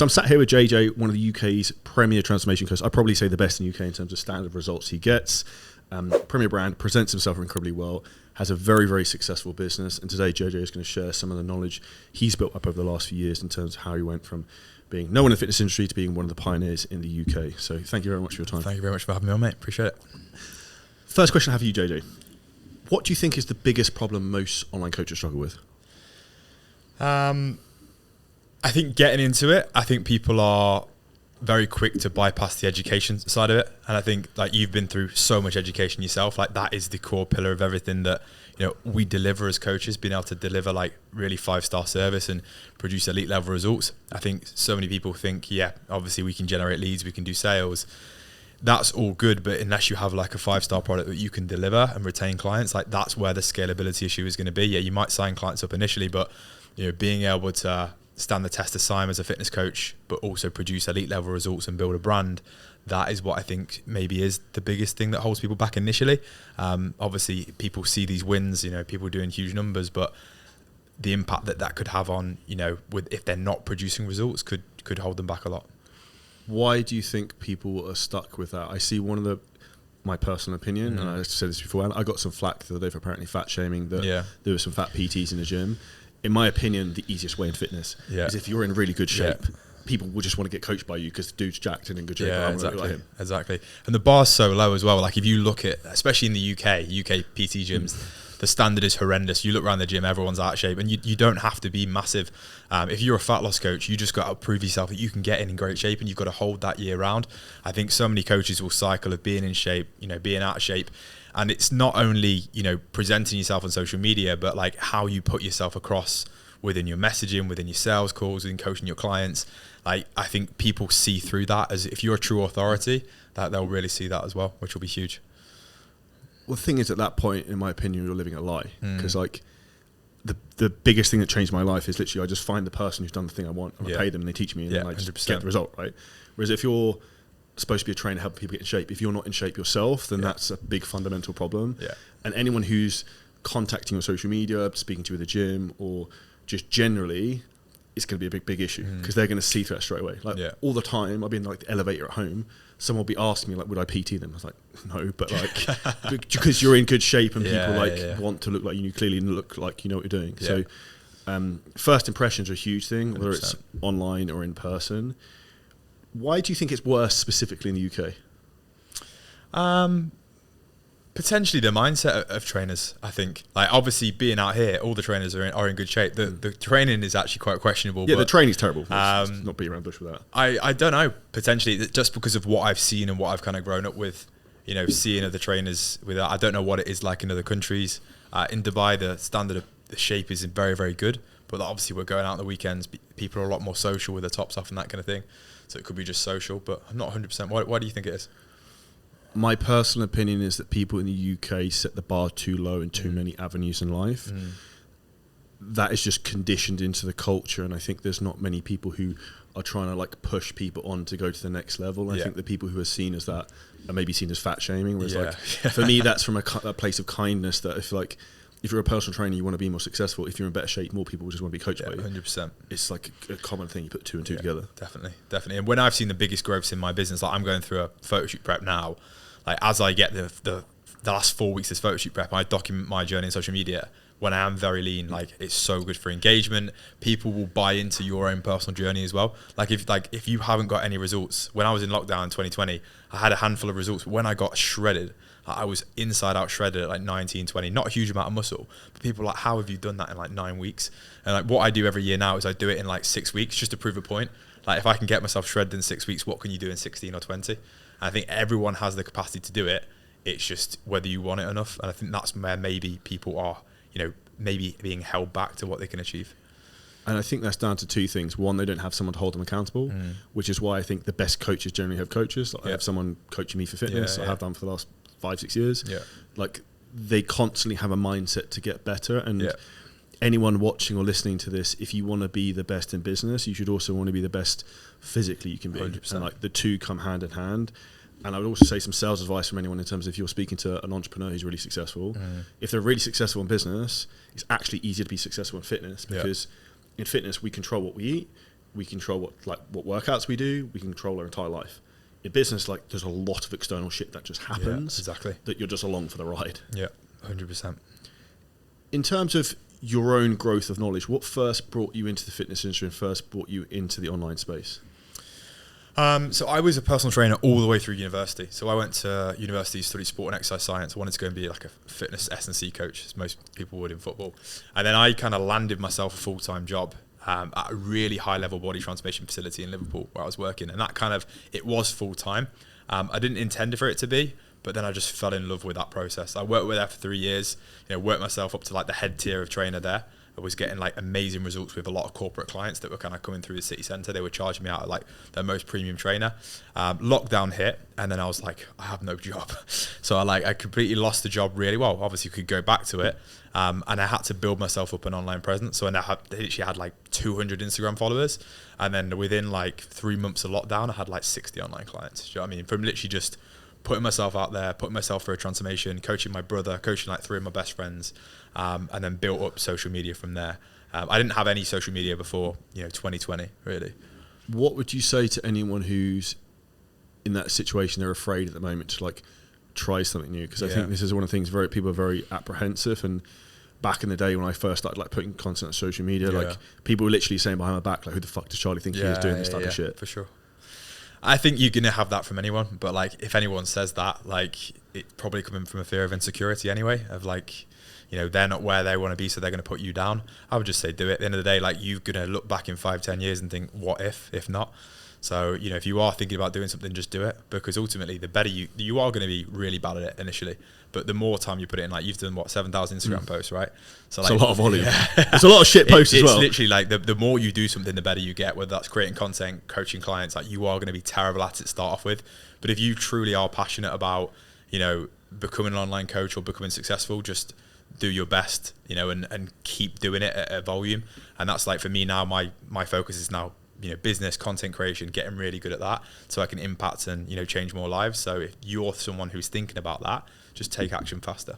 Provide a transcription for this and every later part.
So I'm sat here with JJ, one of the UK's premier transformation coaches. I'd probably say the best in the UK in terms of standard results he gets. Premier brand, presents himself incredibly well, has a very, very successful business. And today JJ is going to share some of the knowledge he's built up over the last few years in terms of how he went from being no one in the fitness industry to being one of the pioneers in the UK. So thank you very much for your time. Thank you very much for having me on, mate. Appreciate it. First question I have for you, JJ. What do you think is the biggest problem most online coaches struggle with? I think getting into it, I think people are very quick to bypass the education side of it. And I think like you've been through so much education yourself, like that is the core pillar of everything that, you know, we deliver as coaches, being able to deliver like really 5-star service and produce elite level results. I think so many people think, yeah, obviously we can generate leads, we can do sales. That's all good, but unless you have like a 5-star product that you can deliver and retain clients, like that's where the scalability issue is going to be. Yeah, you might sign clients up initially, but you know, being able to stand the test of time as a fitness coach, but also produce elite level results and build a brand, that is what I think maybe is the biggest thing that holds people back initially. Obviously, people see these wins, you know, people doing huge numbers, but the impact that could have on, you know, with if they're not producing results could hold them back a lot. Why do you think people are stuck with that? I see my personal opinion, and I said this before, I got some flack the other day for apparently fat shaming, that there were some fat PTs in the gym. In my opinion, the easiest way in fitness is if you're in really good shape, people will just want to get coached by you because the dude's jacked and in good shape. Yeah, exactly. And the bar's so low as well. Like if you look at, especially in the UK PT gyms, the standard is horrendous. You look around the gym, everyone's out of shape, and you don't have to be massive. If you're a fat loss coach, you just got to prove yourself that you can get in great shape, and you've got to hold that year round. I think so many coaches will cycle of being in shape, you know, being out of shape. And it's not only, you know, presenting yourself on social media, but like how you put yourself across within your messaging, within your sales calls, within coaching your clients. Like I think people see through that as if you're a true authority, that they'll really see that as well, which will be huge. Well, the thing is, at that point, in my opinion, you're living a lie. Because like the biggest thing that changed my life is literally I just find the person who's done the thing I want and I pay them and they teach me and then I just 100%. Get the result, right? Whereas if you're supposed to be a trainer helping people get in shape, if you're not in shape yourself, then that's a big fundamental problem. And anyone who's contacting you on social media, speaking to you at the gym, or just generally, it's going to be a big issue because they're going to see through that straight away. Like all the time, I've been like the elevator at home, someone will be asking me like, would I PT them? I was like, no, but like because you're in good shape and people want to look like you clearly look like you know what you're doing. So first impressions are a huge thing, whether 100%. It's online or in person. Why do you think it's worse specifically in the UK? Potentially the mindset of trainers, I think. Like obviously being out here, all the trainers are in good shape. The training is actually quite questionable. Yeah, but the training's terrible. Let's not beat around the bush with that. I don't know, potentially just because of what I've seen and what I've kind of grown up with, you know, seeing other trainers with that. I don't know what it is like in other countries. In Dubai, the standard of the shape is very, very good. But obviously we're going out on the weekends. People are a lot more social with their tops off and that kind of thing. So it could be just social, but I'm not 100%. Why do you think it is? My personal opinion is that people in the UK set the bar too low in too many avenues in life. That is just conditioned into the culture, and I think there's not many people who are trying to like push people on to go to the next level. And I think the people who are seen as that are maybe seen as fat shaming, whereas like for me that's from a place of kindness, that if you're a personal trainer, you want to be more successful. If you're in better shape, more people will just want to be coached by you. 100%. It's like a common thing. You put two and two together. Definitely. And when I've seen the biggest growths in my business, like I'm going through a photo shoot prep now, like as I get the last 4 weeks of photo shoot prep, I document my journey on social media. When I am very lean, like it's so good for engagement. People will buy into your own personal journey as well. Like if you haven't got any results, when I was in lockdown in 2020, I had a handful of results. But when I got shredded, I was inside out shredded at like 19, 20, not a huge amount of muscle. But people are like, how have you done that in like 9 weeks? And like what I do every year now is I do it in like 6 weeks just to prove a point. Like if I can get myself shredded in 6 weeks, what can you do in 16 or 20? And I think everyone has the capacity to do it. It's just whether you want it enough. And I think that's where maybe people are, you know, maybe being held back to what they can achieve. And I think that's down to two things. One, they don't have someone to hold them accountable, which is why I think the best coaches generally have coaches. Like I have someone coaching me for fitness. I have done for the last 5-6 years. Like they constantly have a mindset to get better. And anyone watching or listening to this, if you want to be the best in business, you should also want to be the best physically you can be. 100%. And like the two come hand in hand. And I would also say some sales advice from anyone in terms of if you're speaking to an entrepreneur who's really successful, if they're really successful in business, it's actually easier to be successful in fitness because in fitness we control what we eat. we control what workouts we do, we can control our entire life. In business, like there's a lot of external shit that just happens. Exactly. That you're just along for the ride. Yeah, 100%. In terms of your own growth of knowledge, what first brought you into the fitness industry and first brought you into the online space? So I was a personal trainer all the way through university. So I went to university to study sport and exercise science. I wanted to go and be like a fitness S&C coach, as most people would in football. And then I kind of landed myself a full-time job at a really high-level body transformation facility in Liverpool where I was working. And that kind of, it was full-time. I didn't intend for it to be, but then I just fell in love with that process. I worked with there for 3 years, worked myself up to like the head tier of trainer there. I was getting like amazing results with a lot of corporate clients that were kind of coming through the city centre. They were charging me out at like their most premium trainer. Lockdown hit, and then I was like, I have no job. So I completely lost the job really well. Obviously, could go back to it, and I had to build myself up an online presence. So I literally had like 200 Instagram followers, and then within like 3 months of lockdown, I had like 60 online clients. Do you know what I mean? From literally just putting myself out there, putting myself through a transformation, coaching my brother, coaching like 3 of my best friends, and then built up social media from there. I didn't have any social media before 2020 really. What would you say to anyone who's in that situation? They're afraid at the moment to like try something new, because I think this is one of the things people are very apprehensive. And back in the day when I first started like putting content on social media, like people were literally saying behind my back like, who the fuck does Charlie think he is doing this type of shit? For sure. I think you're going to have that from anyone, but like if anyone says that, like it's probably coming from a fear of insecurity anyway, of like, they're not where they want to be, so they're going to put you down. I would just say do it. At the end of the day, like you're going to look back in 5-10 years and think, what if not? So, if you are thinking about doing something, just do it, because ultimately the better you are going to be really bad at it initially, but the more time you put it in, like you've done 7,000 Instagram posts, right? So it's a lot of volume. It's a lot of shit posts as well. It's literally like the more you do something, the better you get, whether that's creating content, coaching clients. Like you are going to be terrible at it to start off with, but if you truly are passionate about, becoming an online coach or becoming successful, just do your best, and keep doing it at a volume. And that's like for me now, my focus is now business, content creation, getting really good at that so I can impact and change more lives. So if you're someone who's thinking about that, just take action faster.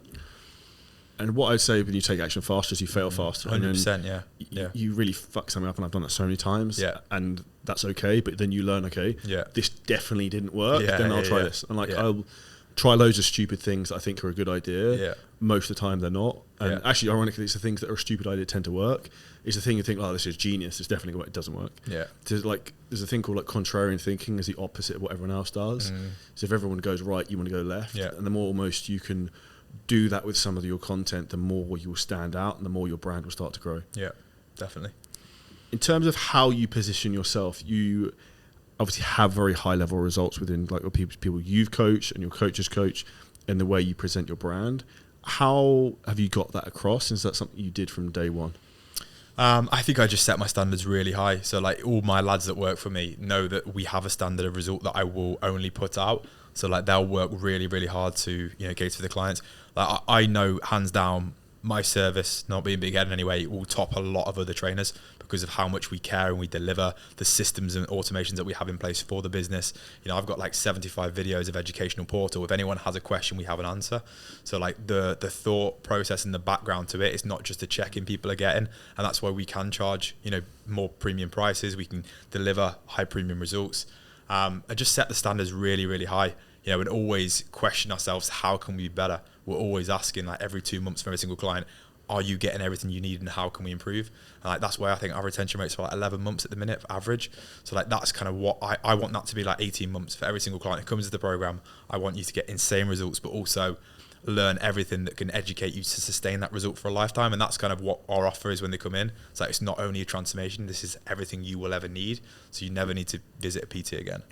And what I'd say when you take action faster is you fail faster. 100%, You really fuck something up, and I've done that so many times. Yeah. And that's okay, but then you learn, this definitely didn't work, then I'll try this. And I'll try loads of stupid things that I think are a good idea. Yeah. Most of the time they're not. And actually, ironically, it's the things that are a stupid idea tend to work. It's the thing you think, oh, this is genius. It's definitely what it doesn't work. Yeah. There's a thing called like contrarian thinking, is the opposite of what everyone else does. So if everyone goes right, you want to go left. Yeah. And the more almost you can do that with some of your content, the more you will stand out and the more your brand will start to grow. Yeah, definitely. In terms of how you position yourself, you obviously have very high level results within like people you've coached and your coaches coach, and the way you present your brand. How have you got that across? Is that something you did from day one? I think I just set my standards really high. So like all my lads that work for me know that we have a standard of result that I will only put out. So like they'll work really, really hard to, cater for the clients. Like I know hands down my service, not being big headed anyway, will top a lot of other trainers because of how much we care and we deliver, the systems and automations that we have in place for the business. I've got like 75 videos of educational portal. If anyone has a question, we have an answer. So like the thought process and the background to it is not just a check-in people are getting, and that's why we can charge, more premium prices. We can deliver high premium results. And just set the standards really, really high, and always question ourselves, how can we be better? We're always asking like every 2 months for every single client, are you getting everything you need and how can we improve? And like that's why I think our retention rates are like 11 months at the minute for average. So like that's kind of what I want that to be, like 18 months for every single client who comes to the program. I want you to get insane results, but also learn everything that can educate you to sustain that result for a lifetime. And that's kind of what our offer is when they come in. It's like, it's not only a transformation, this is everything you will ever need. So you never need to visit a PT again.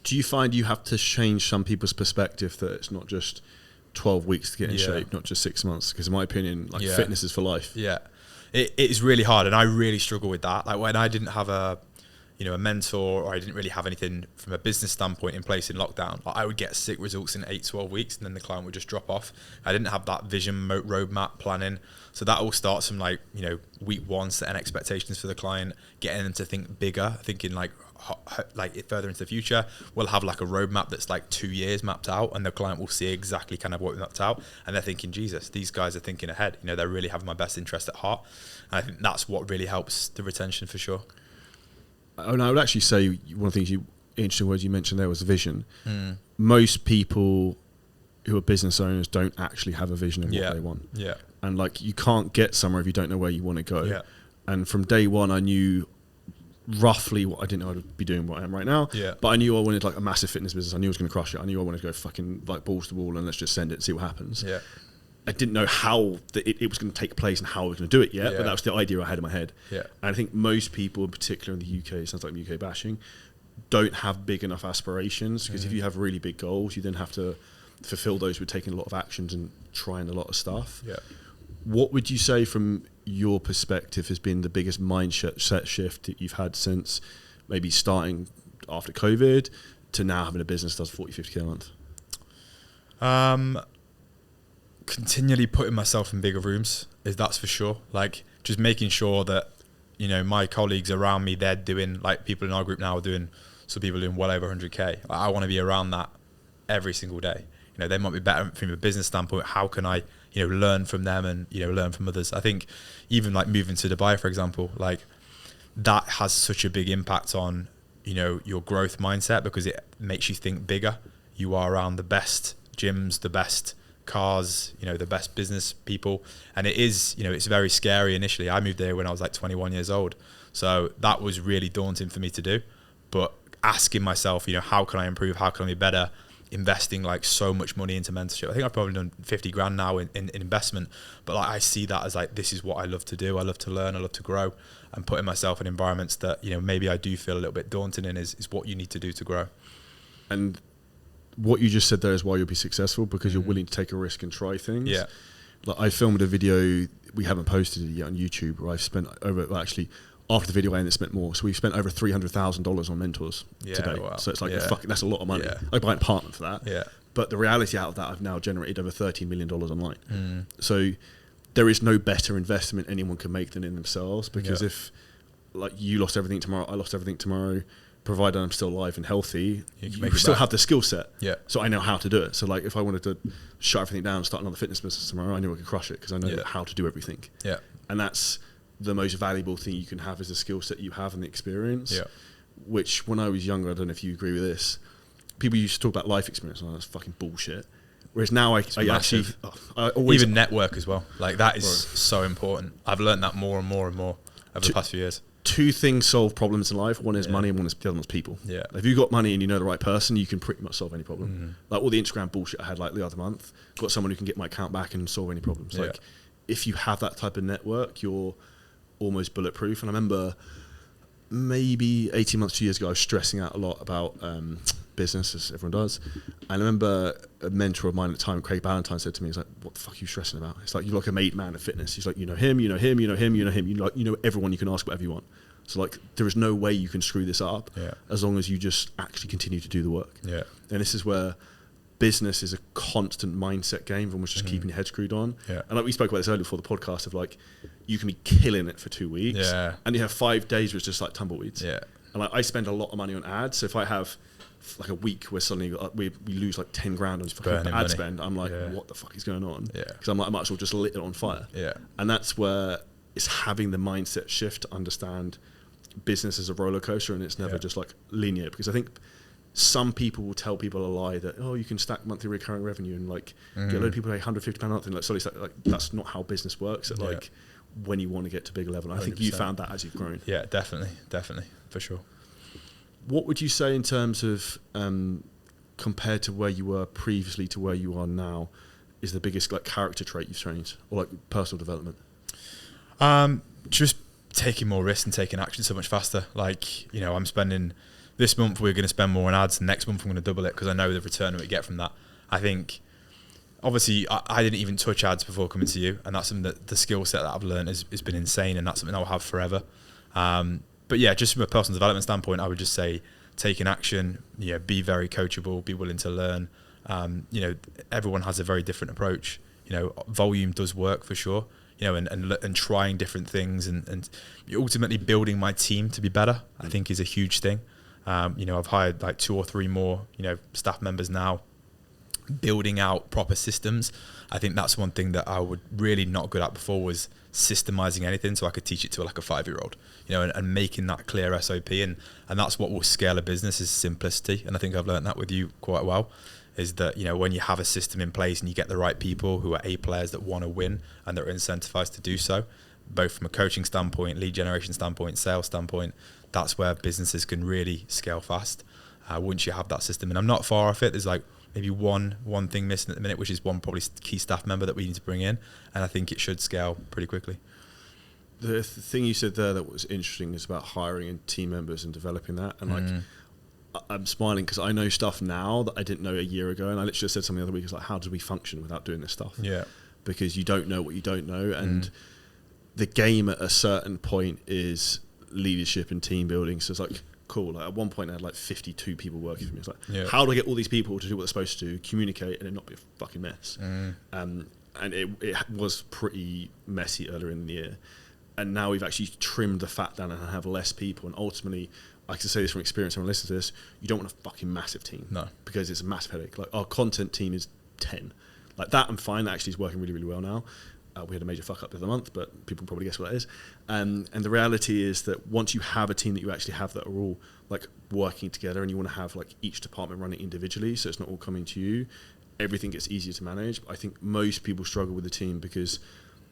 Do you find you have to change some people's perspective that it's not just 12 weeks to get in shape, not just 6 months? Because in my opinion, like fitness is for life. Yeah, it is really hard, and I really struggle with that. Like when I didn't have a mentor, or I didn't really have anything from a business standpoint in place in lockdown, like I would get sick results in 8-12 weeks, and then the client would just drop off. I didn't have that vision, roadmap, planning. So that all starts from like, week one, setting expectations for the client, getting them to think bigger, thinking like further into the future. We'll have like a roadmap that's like 2 years mapped out, and the client will see exactly kind of what we mapped out, and they're thinking, Jesus, these guys are thinking ahead. They're really having my best interest at heart. And I think that's what really helps the retention for sure. And I would actually say one of the things interesting words you mentioned there was vision. Most people who are business owners don't actually have a vision of what they want. Yeah. And like, you can't get somewhere if you don't know where you want to go. Yeah. And from day one, I knew roughly what I didn't know I'd be doing what I am right now. Yeah. But I knew I wanted like a massive fitness business. I knew I was going to crush it. I knew I wanted to go fucking like balls to the wall and let's just send it and see what happens. Yeah. I didn't know how it was going to take place and how I was going to do it yet, but that was the idea I had in my head. Yeah. And I think most people, in particular in the UK, it sounds like I'm UK bashing, don't have big enough aspirations, because if you have really big goals, you then have to fulfill those with taking a lot of actions and trying a lot of stuff. Yeah. What would you say from your perspective has been the biggest mindset shift that you've had since maybe starting after COVID to now having a business that does 40, 50K a month? Continually putting myself in bigger rooms, that's for sure. Like, just making sure that, you know, my colleagues around me, they're doing, like, people in our group now are doing, some people doing well over 100K. I want to be around that every single day. You know, they might be better from a business standpoint. How can I, you know, learn from them and, you know, learn from others? I think even like moving to Dubai, for example, like, that has such a big impact on, you know, your growth mindset, because it makes you think bigger. You are around the best gyms, the best cars, you know, the best business people. And it is, you know, it's very scary initially. I moved there when I was like 21 years old. So that was really daunting for me to do. But asking myself, you know, how can I improve? How can I be better? Investing like so much money into mentorship. I think I've probably done 50 grand now in investment, but like, I see that as like, this is what I love to do. I love to learn, I love to grow, and putting myself in environments that, you know, maybe I do feel a little bit daunting in is what you need to do to grow. And what you just said there is why you'll be successful, because you're willing to take a risk and try things. Yeah. Like, I filmed a video, we haven't posted it yet on YouTube, where I've spent over, well, actually, after the video I ended, spent more. So we've spent over $300,000 on mentors today. Wow. So it's like, fucking, that's a lot of money. Yeah. I buy an apartment for that. Yeah. But the reality out of that, I've now generated over $13 million online. So there is no better investment anyone can make than in themselves, because if like you lost everything tomorrow, I lost everything tomorrow, provided I'm still alive and healthy, you still have the skill set. Yeah. So I know how to do it. So like, if I wanted to shut everything down and start another fitness business tomorrow, I knew I could crush it, because I know how to do everything. Yeah. And that's the most valuable thing you can have, is the skill set you have and the experience. Yeah. Which, when I was younger, I don't know if you agree with this, people used to talk about life experience. Oh, that's fucking bullshit. Whereas now I actually, I always, even network as well. Like, that is so important. I've learned that more and more and more over the past few years. Two things solve problems in life. One is money, and the other one's people. Yeah. If you've got money and you know the right person, you can pretty much solve any problem. Like, all the Instagram bullshit I had like the other month, got someone who can get my account back and solve any problems. Like, if you have that type of network, you're almost bulletproof. And I remember maybe 18 months, 2 years ago, I was stressing out a lot about business, as everyone does. And I remember a mentor of mine at the time, Craig Ballantyne, said to me, he's like, what the fuck are you stressing about? It's like, you're like a made man of fitness. He's like, you know him, you know him, you know him, you know him. You know everyone, you can ask whatever you want. So like, there is no way you can screw this up as long as you just actually continue to do the work. Yeah. And this is where business is a constant mindset game of almost just keeping your head screwed on. Yeah. And like, we spoke about this earlier before the podcast, of like, you can be killing it for 2 weeks and you have 5 days where it's just like tumbleweeds. Yeah. And like, I spend a lot of money on ads. So if I have like a week where suddenly we lose like 10 grand on fucking ad spend, I'm like, what the fuck is going on? Yeah. Because I'm like, I might as well just lit it on fire. Yeah. And that's where it's having the mindset shift to understand business is a roller coaster, and it's never just like linear. Because I think some people will tell people a lie that, oh, you can stack monthly recurring revenue and like get a load of people pay £150 a month, and like, sorry, like that's not how business works. At like, when you want to get to bigger level, and I think you found that as you've grown. Yeah, definitely, for sure. What would you say in terms of compared to where you were previously to where you are now is the biggest like character trait you've trained, or like personal development? Just taking more risks and taking action so much faster. Like, you know, I'm spending this month, we're going to spend more on ads, and next month I'm going to double it, because I know the return that we get from that. I think, obviously, I didn't even touch ads before coming to you, and that's something that the skill set that I've learned has been insane, and that's something I'll have forever. But yeah, just from a personal development standpoint, I would just say taking action, you know, be very coachable, be willing to learn. You know, everyone has a very different approach. You know, volume does work for sure. You know, and trying different things, and ultimately building my team to be better, I think is a huge thing. You know, I've hired like 2 or 3 more, you know, staff members now. Building out proper systems, I think that's one thing that I would really not good at before, was systemizing anything so I could teach it to like a 5-year-old, and making that clear SOP. And that's what will scale a business, is simplicity. And I think I've learned that with you quite well, is that, when you have a system in place and you get the right people who are A players that want to win and that are incentivized to do so, both from a coaching standpoint, lead generation standpoint, sales standpoint, that's where businesses can really scale fast once you have that system. And I'm not far off it. There's like maybe one thing missing at the minute, which is one probably key staff member that we need to bring in, and I think it should scale pretty quickly. The thing you said there that was interesting is about hiring and team members and developing that. And like, I'm smiling because I know stuff now that I didn't know a year ago, and I literally said something the other week. It's like, how do we function without doing this stuff? Yeah, because you don't know what you don't know, and the game at a certain point is leadership and team building. So it's like, cool. Like at one point I had like 52 people working for me. It's like, how do I get all these people to do what they're supposed to do, communicate, and it not be a fucking mess? And it was pretty messy earlier in the year. And now we've actually trimmed the fat down and have less people. And ultimately, I can say this from experience when I listen to this, you don't want a fucking massive team. No. Because it's a massive headache. Like our content team is 10. Like that I'm fine. That actually is working really, really well now. We had a major fuck up the other month, but people can probably guess what that is. And the reality is that once you have a team that you actually have that are all like working together, and you want to have like each department running individually, so it's not all coming to you, everything gets easier to manage. I think most people struggle with the team because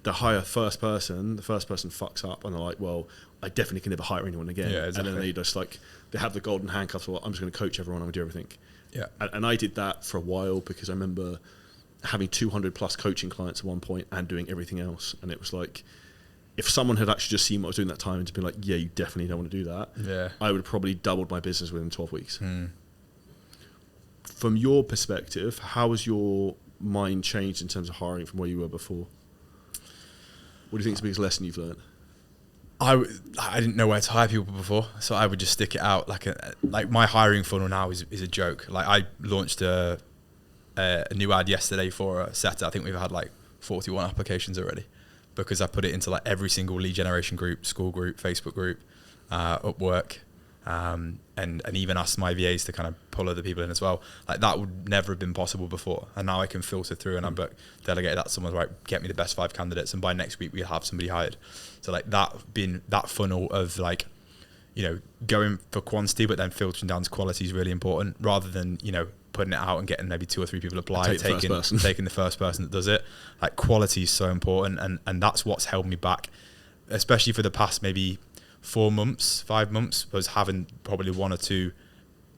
they hire the first person fucks up, and they're like, well, I definitely can never hire anyone again. Yeah, exactly. And then they just like, they have the golden handcuffs, well, I'm just going to coach everyone, I'm going to do everything. Yeah. And I did that for a while because I remember having 200 plus coaching clients at one point and doing everything else. And it was like, if someone had actually just seen what I was doing that time and to be like, yeah, you definitely don't want to do that, I would have probably doubled my business within 12 weeks. From your perspective, how has your mind changed in terms of hiring from where you were before? What do you think is the biggest lesson you've learned? I didn't know where to hire people before, so I would just stick it out. Like my hiring funnel now is a joke. Like I launched a new ad yesterday for a setter. I think we've had like 41 applications already, because I put it into like every single lead generation group, school group, Facebook group, Upwork, and even asked my VAs to kind of pull other people in as well. Like that would never have been possible before, and now I can filter through and I'm delegated that to someone, right, get me the best 5 candidates, and by next week we'll have somebody hired. So like that funnel of like, going for quantity but then filtering down to quality is really important, rather than putting it out and getting maybe 2 or 3 people apply, taking the first person that does it. Like quality is so important, and that's what's held me back, especially for the past maybe 4 months, 5 months, was having probably 1 or 2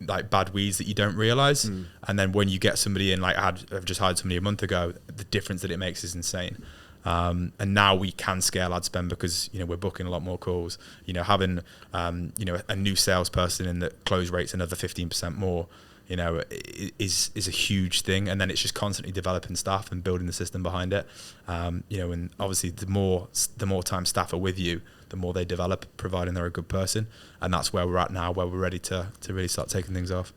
like bad weeds that you don't realize. And then when you get somebody in, like I've just hired somebody a month ago, the difference that it makes is insane. And now we can scale ad spend because we're booking a lot more calls. Having a new salesperson in that close rates another 15% more, is a huge thing. And then it's just constantly developing staff and building the system behind it. And obviously the more time staff are with you, the more they develop, providing they're a good person. And that's where we're at now, where we're ready to really start taking things off.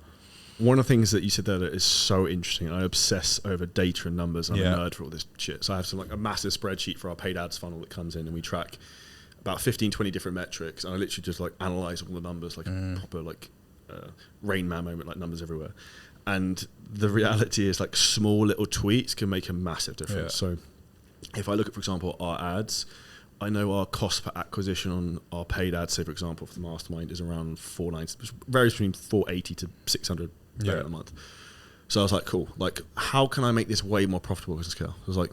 One of the things that you said there that is so interesting, I obsess over data and numbers. I'm a nerd for all this shit. So I have a massive spreadsheet for our paid ads funnel that comes in, and we track about 15, 20 different metrics. And I literally just like analyze all the numbers like a proper like Rain Man moment, like numbers everywhere. And the reality is like small little tweaks can make a massive difference. So if I look at, for example, our ads, I know our cost per acquisition on our paid ads, say for example for the mastermind, is around $490, varies between $480 to $600 a month. So I was like, cool, like how can I make this way more profitable as a scale? I was like,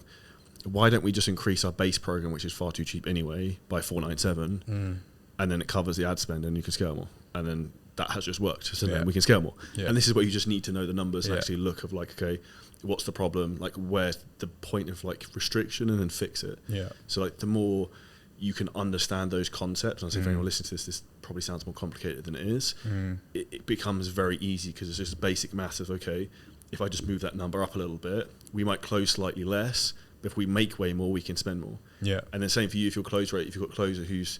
why don't we just increase our base program, which is far too cheap anyway, by $497, and then it covers the ad spend and you can scale more. And then that has just worked, so then we can scale more. And this is where you just need to know the numbers and actually look of like, okay, what's the problem, like where's the point of like restriction, and then fix it. So like the more you can understand those concepts, and I say if anyone listens to this probably sounds more complicated than it is, it becomes very easy, because it's just basic math of, okay, if I just move that number up a little bit, we might close slightly less, but if we make way more, we can spend more. And then same for you, if your close rate, if you've got a closer who's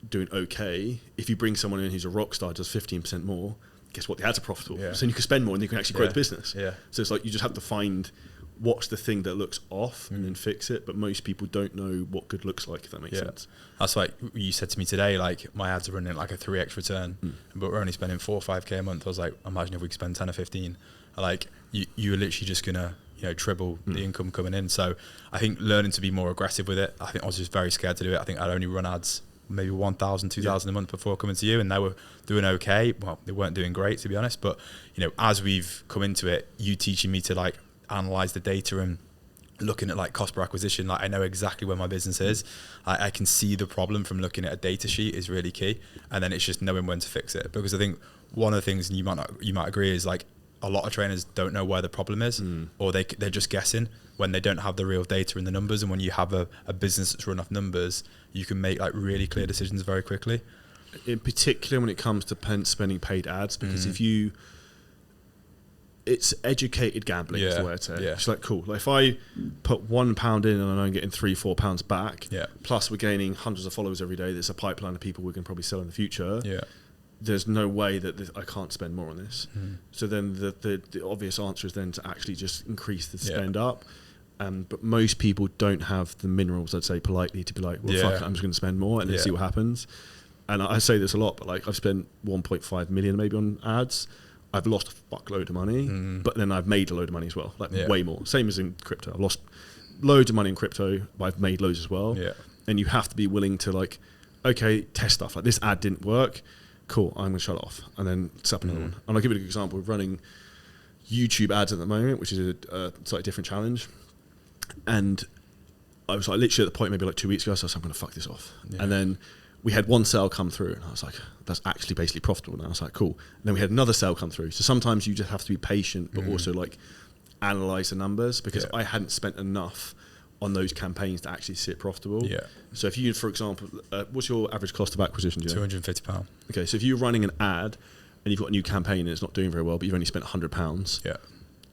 doing okay, if you bring someone in who's a rock star, does 15% more, guess what, the ads are profitable. So then you can spend more and you can actually grow the business. So it's like you just have to find what's the thing that looks off and then fix it. But most people don't know what good looks like, if that makes sense. That's like you said to me today, like my ads are running like a 3x return, but we're only spending 4 or 5k a month. I was like, imagine if we could spend 10 or 15. Like you're literally just gonna triple the income coming in. So I think learning to be more aggressive with it. I think I was just very scared to do it. I think I'd only run ads maybe 1,000, 2,000 a month before coming to you, and they were doing okay. Well, they weren't doing great, to be honest, but as we've come into it, you teaching me to like analyze the data and looking at like cost per acquisition, like I know exactly where my business is. I can see the problem from looking at a data sheet is really key, and then it's just knowing when to fix it. Because I think one of the things, and you might agree, is like a lot of trainers don't know where the problem is, or they're just guessing when they don't have the real data and the numbers. And when you have a business that's run off numbers, you can make like really clear decisions very quickly. In particular, when it comes to spending paid ads, because it's educated gambling, is the way I'd say. It's like, cool, like if I put £1 in and I'm getting £3-4 back, plus we're gaining hundreds of followers every day, there's a pipeline of people we can probably sell in the future. There's no way that I can't spend more on this. So then the obvious answer is then to actually just increase the spend up. But most people don't have the minerals, I'd say politely, to be like, well, fuck it, I'm just going to spend more and then see what happens. And I say this a lot, but like I've spent 1.5 million maybe on ads. I've lost a fuckload of money, but then I've made a load of money as well, like way more. Same as in crypto. I've lost loads of money in crypto, but I've made loads as well. And you have to be willing to like, okay, test stuff. Like this ad didn't work. Cool, I'm going to shut it off and then set up another one. And I'll give you an example. We're running YouTube ads at the moment, which is a slightly different challenge. And I was like literally at the point maybe like 2 weeks ago, so I was like, I'm going to fuck this off. And then we had one sale come through and I was like, that's actually basically profitable now. I was like, cool. And then we had another sale come through. So sometimes you just have to be patient, but also like analyze the numbers, because I hadn't spent enough on those campaigns to actually see it profitable. So if you, for example, what's your average cost of acquisition? £250. Okay, so if you're running an ad and you've got a new campaign and it's not doing very well, but you've only spent £100,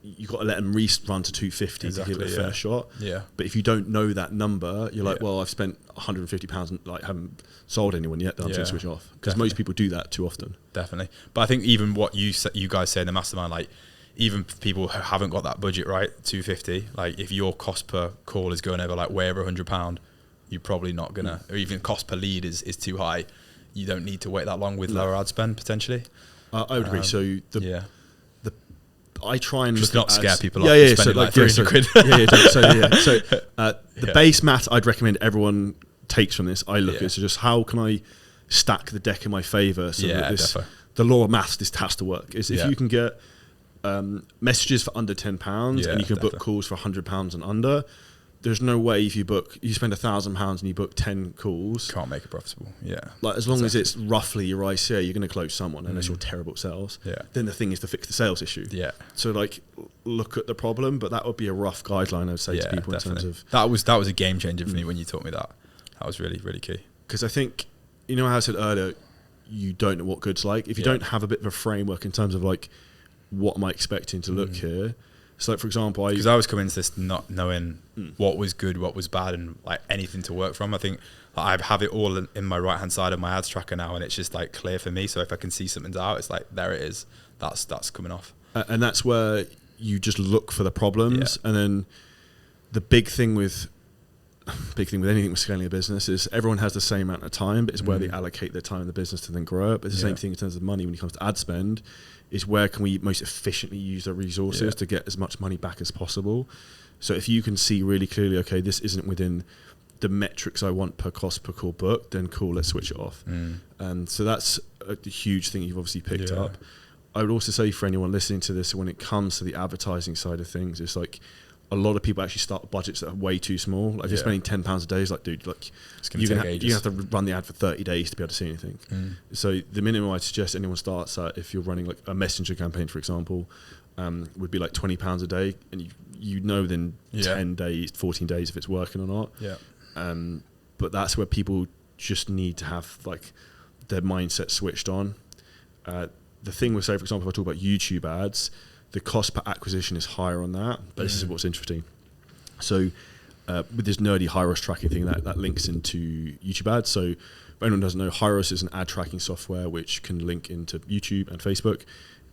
you've got to let them run to 250 to give it a fair shot. But if you don't know that number, you're like, well, I've spent £150 and like haven't sold anyone yet, then I'm just going to switch off. Because most people do that too often. Definitely. But I think even what you guys say in the mastermind, like even people who haven't got that budget, right, 250, like if your cost per call is going over like way over £100, you're probably not gonna, or even cost per lead is too high. You don't need to wait that long with lower ad spend potentially. I would agree. So I try and just not scare people off. So spending like 300 quid. The base math I'd recommend everyone takes from this. I look at so just how can I stack the deck in my favour so that the law of maths, this has to work. Is if you can get messages for under £10 and you can book calls for £100 and under. There's no way if you spend £1,000 and you book 10 calls, can't make it profitable. Like as long as it's roughly your ICA, you're going to close someone unless you're terrible at sales. Then the thing is to fix the sales issue. So like look at the problem, but that would be a rough guideline I'd say to people in terms of that was a game changer for me when you taught me that. That was really, really key. Because I think, you know how I said earlier, you don't know what good's like. If you don't have a bit of a framework in terms of like what am I expecting to look here. So, like, for example, because I was coming into this not knowing what was good, what was bad, and like anything to work from. I think I have it all in my right hand side of my ads tracker now, and it's just like clear for me. So if I can see something's out, it's like there it is. That's coming off. And that's where you just look for the problems. And then the big thing with anything with scaling a business is everyone has the same amount of time, but it's where they allocate their time in the business to then grow it. But it's the same thing in terms of money when it comes to ad spend. Is where can we most efficiently use our resources to get as much money back as possible. So if you can see really clearly, okay, this isn't within the metrics I want per cost per call book, then cool, let's switch it off. And so that's a huge thing you've obviously picked up. I would also say for anyone listening to this, when it comes to the advertising side of things, it's like a lot of people actually start budgets that are way too small. Like if you're spending £10 a day, it's like, dude, like you have to run the ad for 30 days to be able to see anything. So the minimum I'd suggest anyone starts at, if you're running like a messenger campaign, for example, would be like £20 a day, and you know within 10 days, 14 days if it's working or not. But that's where people just need to have like their mindset switched on. The thing with, say, for example, if I talk about YouTube ads, the cost per acquisition is higher on that, but this is what's interesting. So with this nerdy Hyros tracking thing, that links into YouTube ads. So if anyone doesn't know, Hyros is an ad tracking software which can link into YouTube and Facebook.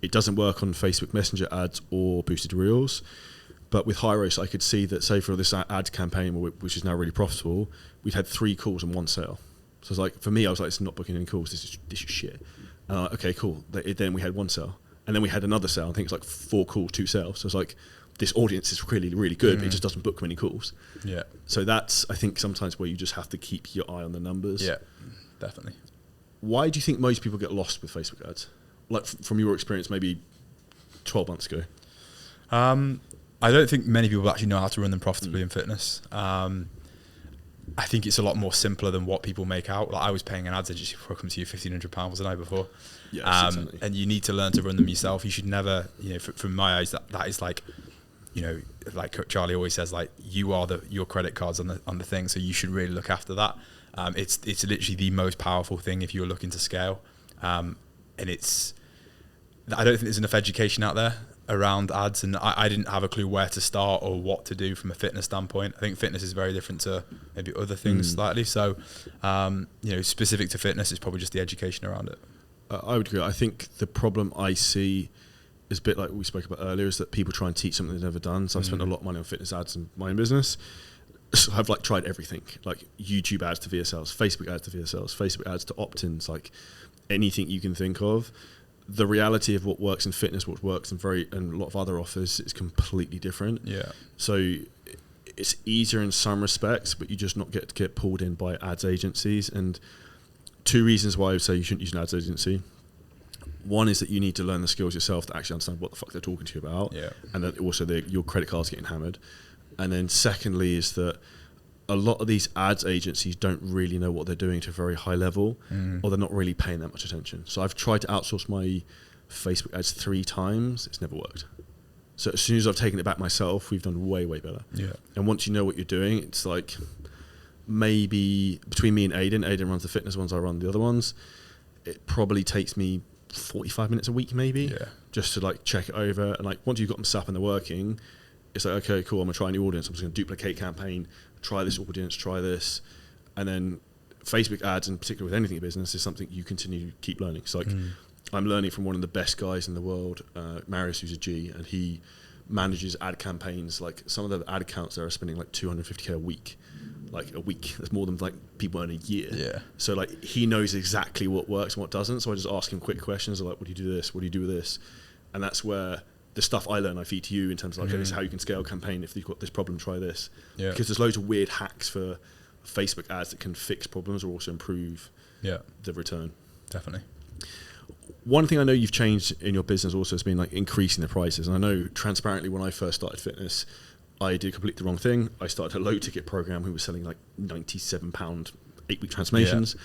It doesn't work on Facebook Messenger ads or boosted reels. But with Hyros, I could see that, say, for this ad campaign, which is now really profitable, we'd had 3 calls and 1 sale. So it's like, for me, I was like, it's not booking any calls. This is shit. Okay, cool. Then we had 1 sale. And then we had another sale. I think it's like 4 calls, 2 sales. So it's like, this audience is really, really good, but it just doesn't book many calls. Yeah. So that's, I think, sometimes where you just have to keep your eye on the numbers. Yeah, definitely. Why do you think most people get lost with Facebook ads? Like from your experience, maybe 12 months ago. I don't think many people actually know how to run them profitably in fitness. I think it's a lot more simpler than what people make out. Like I was paying an ads agency before I come to you £1,500 the night before. Yes, exactly. And you need to learn to run them yourself. You should never, from my eyes, that is like, like Charlie always says, like you are your credit cards on the thing. So you should really look after that. It's literally the most powerful thing if you're looking to scale. And I don't think there's enough education out there around ads, and I didn't have a clue where to start or what to do from a fitness standpoint. I think fitness is very different to maybe other things slightly. So, specific to fitness is probably just the education around it. I would agree. I think the problem I see is a bit like we spoke about earlier, is that people try and teach something they've never done. So I've spent a lot of money on fitness ads in my own business. So I've like tried everything, like YouTube ads to VSLs, Facebook ads to VSLs, Facebook ads to opt-ins, like anything you can think of. The reality of what works in fitness, what works in a lot of other offers is completely different. Yeah. So it's easier in some respects, but you just not get pulled in by ads agencies. And two reasons why I would say you shouldn't use an ads agency. One is that you need to learn the skills yourself to actually understand what the fuck they're talking to you about. Yeah. And then also your credit card's getting hammered. And then secondly is that a lot of these ads agencies don't really know what they're doing to a very high level, or they're not really paying that much attention. So I've tried to outsource my Facebook ads 3 times. It's never worked. So as soon as I've taken it back myself, we've done way, way better. Yeah. And once you know what you're doing, it's like maybe between me and Aiden runs the fitness ones, I run the other ones. It probably takes me 45 minutes a week maybe, just to like check it over. And like once you've got them set up and they're working, it's like, okay, cool, I'm gonna try a new audience. I'm just gonna duplicate campaign, try this audience, try this. And then Facebook ads, in particular with anything in business, is something you continue to keep learning. It's like, I'm learning from one of the best guys in the world, Marius, who's a G, and he manages ad campaigns. Like some of the ad accounts there are spending like 250k a week. Like a week, that's more than like people earn a year. Yeah. So like he knows exactly what works and what doesn't. So I just ask him quick questions like, what do you do this? What do you do with this? And that's where the stuff I learn, I feed to you in terms of like, okay, this is how you can scale a campaign. If you've got this problem, try this. Yeah. Because there's loads of weird hacks for Facebook ads that can fix problems or also improve the return. Definitely. One thing I know you've changed in your business also has been like increasing the prices. And I know transparently when I first started fitness, I did completely the wrong thing. I started a low ticket program who was selling like £97 8-week transformations.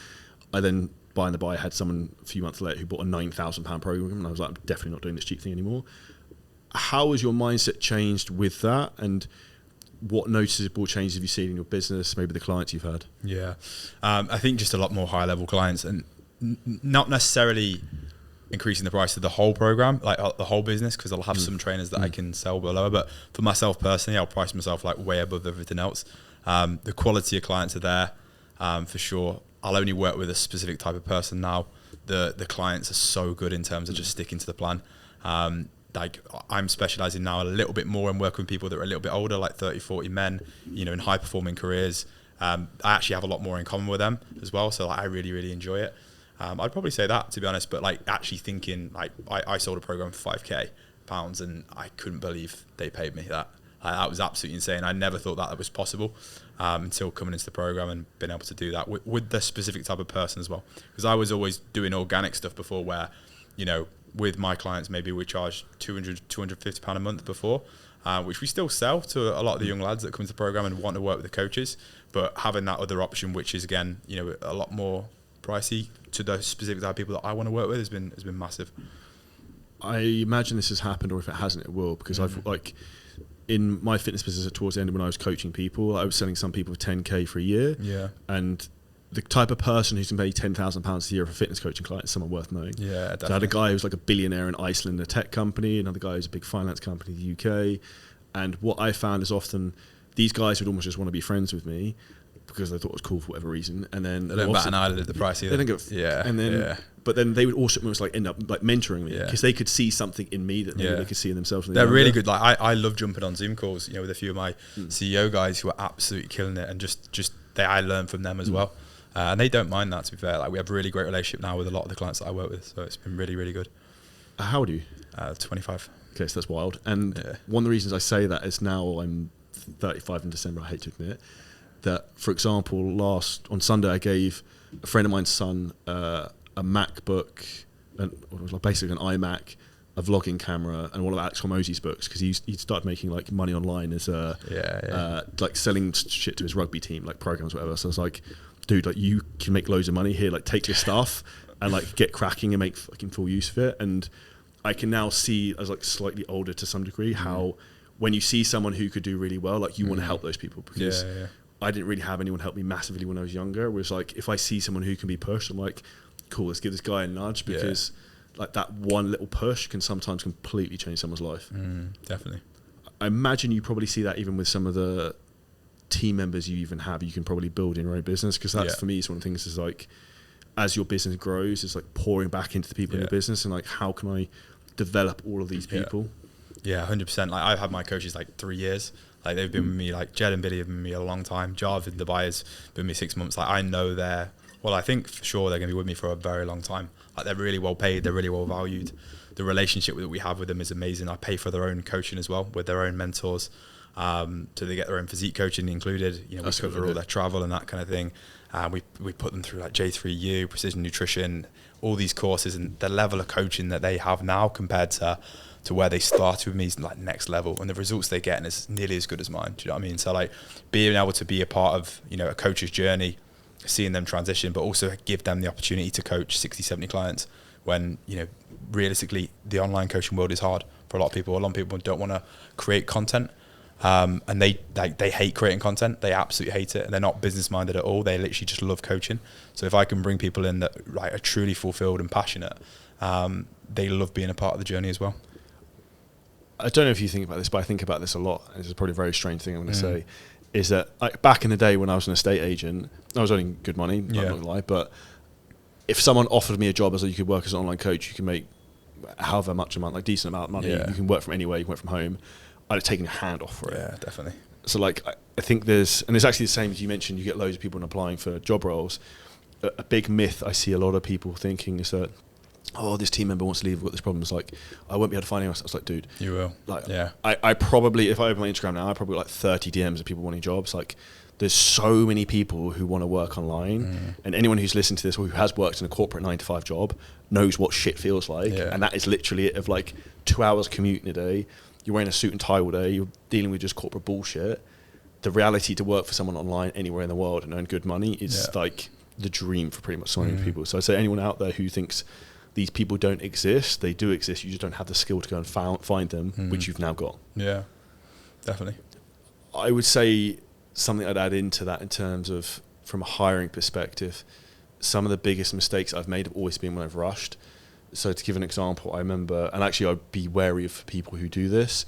I then had someone a few months later who bought a £9,000 program, and I was like, I'm definitely not doing this cheap thing anymore. How has your mindset changed with that, and what noticeable changes have you seen in your business, maybe the clients you've had? Yeah, I think just a lot more high level clients, and not necessarily increasing the price of the whole program, like the whole business, because I'll have some trainers that I can sell below, but for myself personally, I'll price myself like way above everything else. The quality of clients are there, for sure. I'll only work with a specific type of person now. The clients are so good in terms of just sticking to the plan. Like I'm specializing now a little bit more and working with people that are a little bit older, like 30, 40 men, in high performing careers. I actually have a lot more in common with them as well. So like, I really, really enjoy it. I'd probably say that, to be honest, but like actually thinking, like I sold a program for £5,000 and I couldn't believe they paid me that. That was absolutely insane. I never thought that was possible until coming into the program and being able to do that with the specific type of person as well. Because I was always doing organic stuff before where, with my clients, maybe we charge £200, £250 a month before, which we still sell to a lot of the young lads that come to the program and want to work with the coaches. But having that other option, which is again, a lot more pricey to those specific type of people that I want to work with, has been massive. I imagine this has happened, or if it hasn't, it will, because I've like in my fitness business towards the end when I was coaching people, I was selling some people for 10k for a year. Yeah. And the type of person who's going to pay £10,000 a year for a fitness coaching client is someone worth knowing. Yeah, definitely. So I had a guy who's like a billionaire in Iceland, a tech company, another guy who's a big finance company in the UK. And what I found is often these guys would almost just want to be friends with me because they thought it was cool for whatever reason. And then they don't bat an eyelid at the price either. They don't go, and then, but then they would also almost like end up like mentoring me because they could see something in me that maybe they could see in themselves. They're really good. Like I love jumping on Zoom calls, with a few of my CEO guys who are absolutely killing it, and I learn from them as well. And they don't mind that, to be fair. Like we have a really great relationship now with a lot of the clients that I work with, so it's been really, really good. How old are you? 25. Okay, so that's wild. And one of the reasons I say that is now I'm 35 in December, I hate to admit it, that, for example, on Sunday I gave a friend of mine's son a MacBook, basically an iMac, a vlogging camera, and one of Alex Hormozy's books, because he started making like money online as like selling shit to his rugby team, like programs, whatever. So I was like, dude, like you can make loads of money here. Like take your stuff and like get cracking and make fucking full use of it. And I can now see, as like slightly older to some degree, how when you see someone who could do really well, like you want to help those people, because I didn't really have anyone help me massively when I was younger. It was like, if I see someone who can be pushed, I'm like, cool, let's give this guy a nudge, because like that one little push can sometimes completely change someone's life. Definitely. I imagine you probably see that even with some of the team members you even have, you can probably build in your own business, because that's for me, it's one of the things is like, as your business grows, it's like pouring back into the people in your business, and like, how can I develop all of these people? 100%. Like I've had my coaches like 3 years. Like they've been with me, like Jed and Billy have been with me a long time. Jarv in Dubai has been with me 6 months. Like I know I think for sure they're going to be with me for a very long time. Like they're really well paid, they're really well valued. The relationship that we have with them is amazing. I pay for their own coaching as well, with their own mentors. So they get their own physique coaching included. You know, we cover all their travel and that kind of thing. We put them through like J3U, precision nutrition, all these courses, and the level of coaching that they have now compared to where they started with me is like next level, and the results they get is nearly as good as mine. Do you know what I mean? So like being able to be a part of, you know, a coach's journey, seeing them transition, but also give them the opportunity to coach 60, 70 clients when, you know, realistically the online coaching world is hard for a lot of people. A lot of people don't want to create content. And they hate creating content. They absolutely hate it, and they're not business minded at all. They literally just love coaching. So if I can bring people in that like are truly fulfilled and passionate, they love being a part of the journey as well. I don't know if you think about this, but I think about this a lot. This is probably a very strange thing I'm going to say, is that like, back in the day when I was an estate agent, I was earning good money, I'm not going to lie, but if someone offered me a job as you could work as an online coach, you can make however much a month, like decent amount of money, you can work from anywhere, you can work from home, I'd have taken a hand off for it. Yeah, definitely. So like, I think there's, and it's actually the same as you mentioned, you get loads of people applying for job roles. A big myth I see a lot of people thinking is that, oh, this team member wants to leave, we've got this problem. It's like, I won't be able to find anyone else. I was like, dude. You will. Like, I probably, if I open my Instagram now, I probably got like 30 DMs of people wanting jobs. Like, there's so many people who want to work online, and anyone who's listened to this or who has worked in a corporate 9-to-5 job knows what shit feels like. And that is literally it, of like 2 hours commuting a day. You're wearing a suit and tie all day. You're dealing with just corporate bullshit. The reality to work for someone online anywhere in the world and earn good money is like the dream for pretty much so many people. So I say anyone out there who thinks these people don't exist, they do exist. You just don't have the skill to go and find them, which you've now got. Yeah, definitely. I would say something I'd add into that in terms of, from a hiring perspective, some of the biggest mistakes I've made have always been when I've rushed. So to give an example, I remember, and actually I'd be wary of people who do this,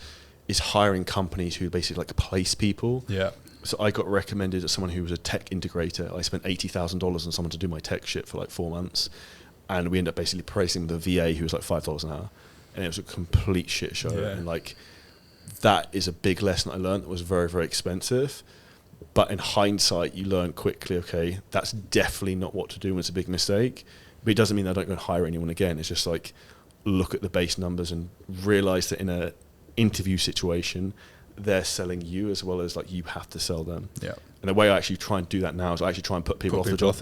is hiring companies who basically like place people. Yeah. So I got recommended as someone who was a tech integrator. I spent $80,000 on someone to do my tech shit for like 4 months. And we ended up basically pricing with a VA who was like $5 an hour. And it was a complete shit show. Yeah. And like, that is a big lesson I learned that was very, very expensive. But in hindsight, you learn quickly, okay, that's definitely not what to do when it's a big mistake. But it doesn't mean I don't go and hire anyone again. It's just like, look at the base numbers and realize that in a interview situation, they're selling you as well as like you have to sell them. Yeah. And the way I actually try and do that now is I actually try and put people off the job.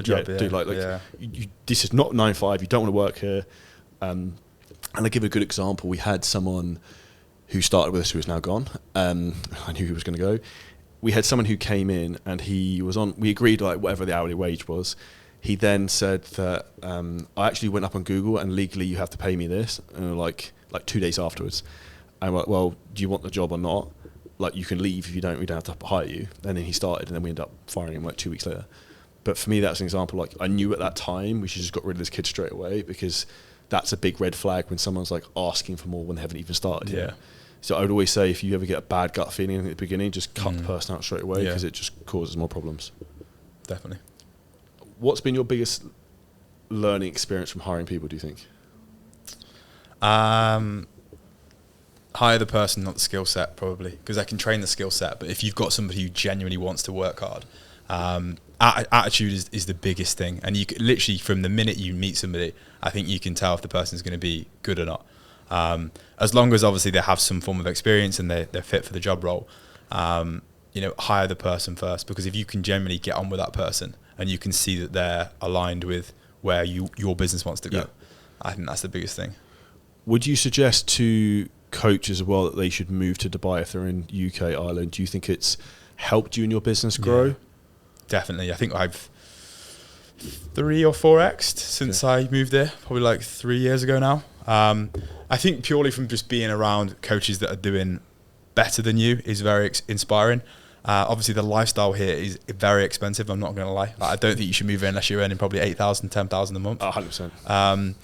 This is not 9-5. You don't want to work here. And I give a good example. We had someone who started with us who is now gone. I knew he was going to go. We had someone who came in and he was on. We agreed like whatever the hourly wage was. He then said that I actually went up on Google and legally you have to pay me this. And like 2 days afterwards, I'm like, well, do you want the job or not? Like, you can leave if you don't, we don't have to hire you. And then he started, and then we ended up firing him like 2 weeks later. But for me, that's an example. Like, I knew at that time we should just got rid of this kid straight away, because that's a big red flag when someone's like asking for more when they haven't even started yet. So I would always say, if you ever get a bad gut feeling at the beginning, just cut the person out straight away, because it just causes more problems. Definitely. What's been your biggest learning experience from hiring people, do you think? Hire the person, not the skill set, probably, because I can train the skill set. But if you've got somebody who genuinely wants to work hard, attitude is the biggest thing. And you can, literally, from the minute you meet somebody, I think you can tell if the person's going to be good or not. As long as obviously they have some form of experience and they're fit for the job role, hire the person first, because if you can generally get on with that person and you can see that they're aligned with where your business wants to go, I think that's the biggest thing. Would you suggest to coaches as well that they should move to Dubai if they're in UK, Ireland? Do you think it's helped you and your business grow? Yeah, definitely. I think I've 3 or 4x'd since I moved there, probably like 3 years ago now. I think purely from just being around coaches that are doing better than you is very inspiring. Obviously the lifestyle here is very expensive, I'm not going to lie. I don't think you should move in unless you're earning probably 8,000, 10,000 a month. 100%.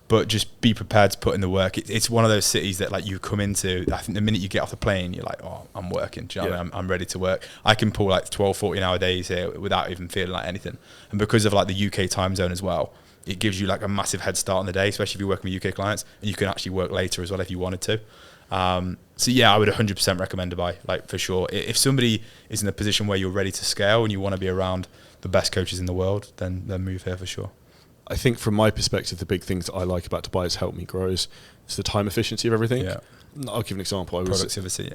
But just be prepared to put in the work. It's one of those cities that like you come into, I think the minute you get off the plane, you're like, oh, I'm working. Do you know what I mean? I'm ready to work. I can pull like 12, 14-hour days here without even feeling like anything. And because of like the UK time zone as well, it gives you like a massive head start on the day, especially if you're working with UK clients, and you can actually work later as well if you wanted to. So yeah, I would 100% recommend Dubai, like for sure. If somebody is in a position where you're ready to scale and you want to be around the best coaches in the world, then move here for sure. I think from my perspective, the big things that I like about Dubai has helped me grow is the time efficiency of everything. Yeah. I'll give an example. Productivity.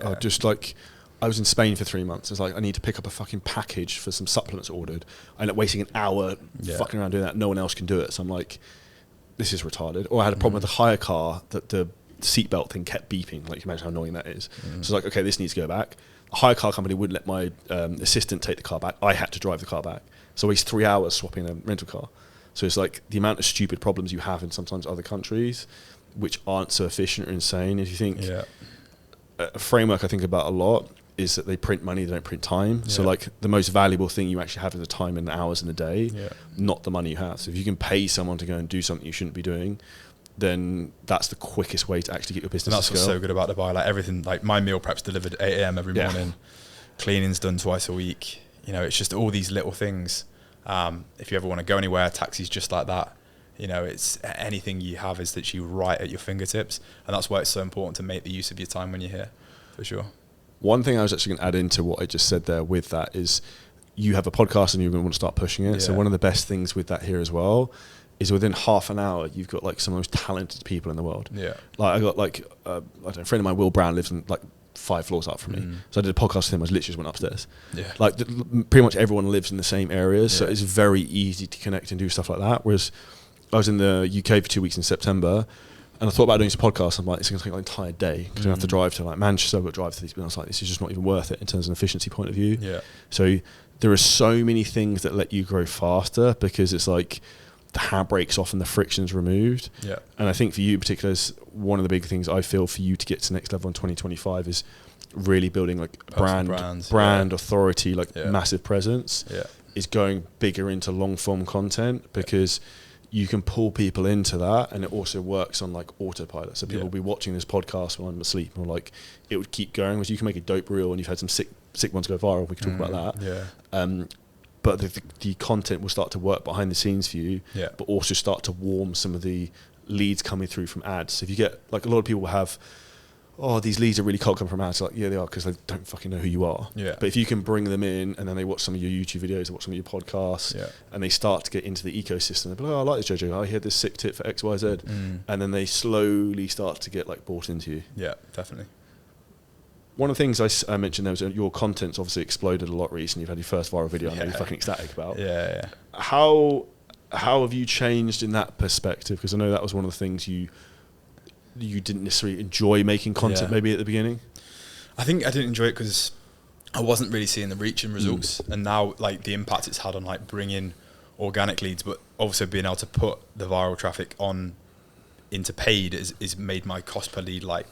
I was in Spain for 3 months. It's like, I need to pick up a fucking package for some supplements ordered. I end up wasting an hour fucking around doing that. No one else can do it. So I'm like, this is retarded. Or I had a problem with the hire car that the seatbelt thing kept beeping. Like, you imagine how annoying that is. So it's like, okay, this needs to go back. A hire car company wouldn't let my assistant take the car back. I had to drive the car back. So I wasted 3 hours swapping a rental car. So it's like the amount of stupid problems you have in sometimes other countries, which aren't so efficient or insane. If you think a framework I think about a lot is that they print money, they don't print time. So like the most valuable thing you actually have is the time and the hours in the day, not the money you have. So if you can pay someone to go and do something you shouldn't be doing, then that's the quickest way to actually get your business to scale. That's what's so good about Dubai. Like everything, like my meal prep's delivered at 8 a.m. every morning, cleaning's done twice a week. You know, it's just all these little things. If you ever want to go anywhere, taxis just like that. You know, it's anything you have is literally right at your fingertips, and that's why it's so important to make the use of your time when you're here, for sure. One thing I was actually going to add into what I just said there with that is you have a podcast and you're going to want to start pushing it. So one of the best things with that here as well is within half an hour, you've got like some of the most talented people in the world. Yeah. Like I got like, I don't know, a friend of mine, Will Brown, lives in like 5 floors up from me. So I did a podcast with him. I literally just went upstairs. Yeah. Like pretty much everyone lives in the same areas. So it's very easy to connect and do stuff like that. Whereas I was in the UK for 2 weeks in September, and I thought about doing some podcasts. I'm like, it's going to take like an entire day because I have to drive to like Manchester. I've got to drive to these. And I was like, this is just not even worth it in terms of an efficiency point of view. Yeah. So there are so many things that let you grow faster because it's like the handbrake's off and the friction's removed. Yeah. And I think for you in particular, is one of the big things I feel for you to get to the next level in 2025 is really building like brand authority, like massive presence. Yeah. Is going bigger into long form content because you can pull people into that, and it also works on like autopilot. So people will be watching this podcast while I'm asleep, or like it would keep going. Whereas you can make a dope reel, and you've had some sick ones go viral. We can talk about that. Yeah. But the content will start to work behind the scenes for you, but also start to warm some of the leads coming through from ads. So if you get like a lot of people have, oh, these leads are really cold coming from ads. Like, yeah, they are because they don't fucking know who you are. Yeah. But if you can bring them in and then they watch some of your YouTube videos, they watch some of your podcasts, and they start to get into the ecosystem. They're like, oh, I like this JoJo. I heard this sick tip for X, Y, Z. And then they slowly start to get like bought into you. Yeah, definitely. One of the things I mentioned there was your content's obviously exploded a lot recently. You've had your first viral video I know you're fucking ecstatic about. Yeah. How have you changed in that perspective? Because I know that was one of the things you didn't necessarily enjoy making content maybe at the beginning. I think I didn't enjoy it because I wasn't really seeing the reach and results. And now like the impact it's had on like bringing organic leads, but also being able to put the viral traffic on into paid is made my cost per lead like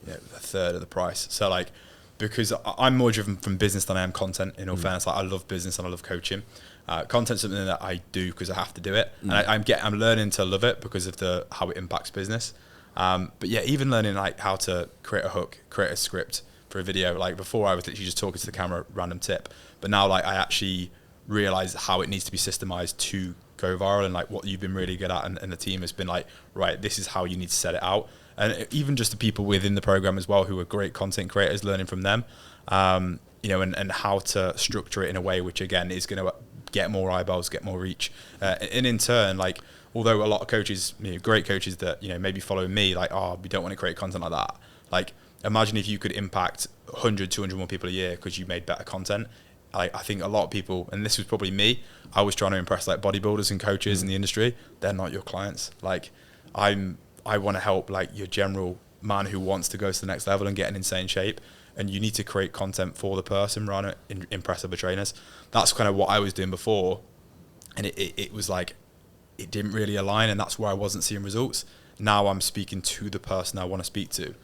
a third of the price. So like, because I'm more driven from business than I am content, in all fairness. Like I love business and I love coaching. Content's something that I do because I have to do it. And I'm learning to love it because of how it impacts business. But yeah, even learning like how to create a hook, create a script for a video. Like before I was literally just talking to the camera, random tip. But now like I actually realize how it needs to be systemized to go viral, and like what you've been really good at and the team has been like, right, this is how you need to set it out. And even just the people within the program as well who are great content creators, learning from them, and how to structure it in a way which again is going to get more eyeballs, get more reach. And in turn, like although a lot of coaches, great coaches that, maybe follow me, like, oh, we don't want to create content like that. Like, imagine if you could impact 100, 200 more people a year because you made better content. I think a lot of people, and this was probably me, I was trying to impress like bodybuilders and coaches in the industry. They're not your clients. Like, I want to help like your general man who wants to go to the next level and get in insane shape. And you need to create content for the person rather than impress other trainers. That's kind of what I was doing before. And it was like, it didn't really align, and that's where I wasn't seeing results. Now I'm speaking to the person I want to speak to